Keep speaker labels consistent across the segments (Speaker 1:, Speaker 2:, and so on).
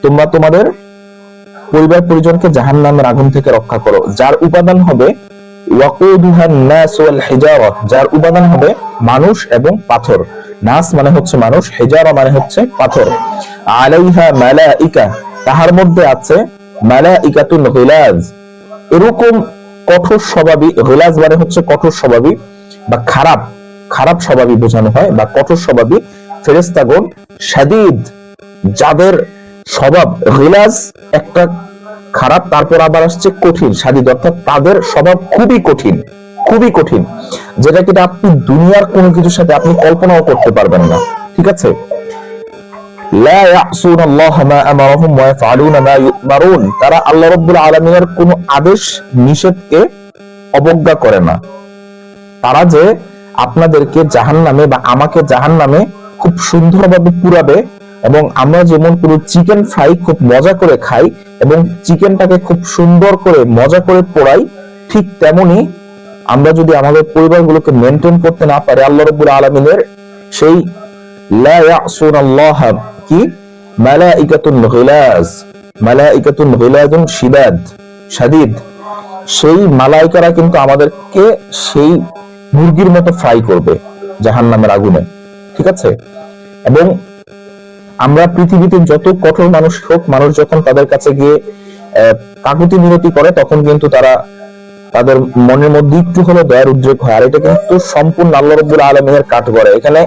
Speaker 1: তোমরা তোমাদের পরিবার পরিজনকে জাহান্নামের আগুন থেকে রক্ষা করো, যার উপাদান হবে ওয়াকুদুহান নাস ওয়াল হিজারা, যার উপাদান হবে মানুষ এবং পাথর। নাস মানে হচ্ছে মানুষ, হিজারা মানে হচ্ছে পাথর। আলাইহা মালাইকা, তাহার মধ্যে আছে মালাইকাতুন গিলাজ, এরকম কঠোর স্বভাবী। গিলাজ মানে হচ্ছে কঠোর স্বভাবী বা খারাপ খারাপ স্বভাবী বোঝানো হয়, বা কঠোর স্বভাবী ফেরেশতাগণ, শাদীদ, যাদের স্বভাব গিলাজ একটা খারাপ, তারপর আবার আসছে কঠিন, শাদীদ অর্থাৎ তাদের স্বভাব খুবই কঠিন, খুবই কঠিন, যেটা কিনা আপনি দুনিয়ার কোনো কিছুর সাথে আপনি কল্পনাও করতে পারবেন না। ঠিক আছে? লা ইয়াসুনাল্লাহা মা আমারহুম ওয়া ইয়াফআলুনা মা ইউমারুন, তারা আল্লাহ রাব্বুল আলামিনের কোনো আদেশ নিষেধকে অবজ্ঞা করে না। তারা যে আপনাদেরকে জাহান্নামে বা আমাকে জাহান্নামে খুব সুন্দরভাবে পুরাবে, এবং আমরা যেমন পুরো চিকেন ফ্রাই খুব মজা করে খাই এবং চিকেনটাকে খুব সুন্দর করে মজা করে পোড়াই, ঠিক তেমনি আমরা যদি আমাদের পরিবারগুলোকে মেনটেন করতে না পারি, আল্লাহ রাব্বুল আলামিনের সেই লা ইয়াসুনাল্লাহা কি মালাইকাতুন গিলাজ, মালাইকাতুন গিলাজুন শিদাদ, শাদীদ, সেই মালাইকারা কিন্তু আমাদেরকে সেই মুরগির মতো ফ্রাই করবে জাহান্নামের আগুনে। ঠিক আছে? এবং আমরা পৃথিবীতে যত কঠোর মানুষ হোক, মানুষ যখন তাদের কাছে গিয়ে কাকুতি মিনতি করে, তখন কিন্তু তারা তাদের মনের মধ্যে একটু হলো দয়ার উদ্রেক হয়। আর এটা কিন্তু সম্পূর্ণ আল্লাহ রাব্বুল আলামিনের কাঠগড়া। এখানে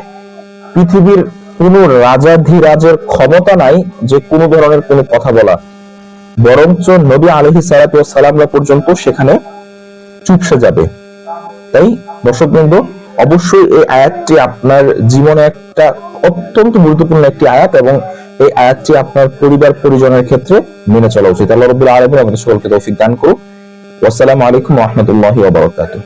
Speaker 1: পৃথিবীর কোন রাজাধিরাজের ক্ষমতা নাই যে কোনো ধরনের কোনো কথা বলা, বরঞ্চ নবী আলাইহিস সালাতু ওয়াস সালামরা পর্যন্ত সেখানে চুপসে যাবে। তাই দর্শকবৃন্দ, অবশ্যই এই আয়াতটি আপনার জীবনে একটা অত্যন্ত গুরুত্বপূর্ণ একটি আয়াত, এবং এই আয়াতটি আপনার পরিবার পরিজনের ক্ষেত্রে মেনে চলা উচিত। আল্লাহ রাব্বুল আলামিন আমাদের সকলকে তৌফিক দান করুন। আসসালামু আলাইকুম ওয়া রাহমাতুল্লাহি ওয়া বারাকাতুহু।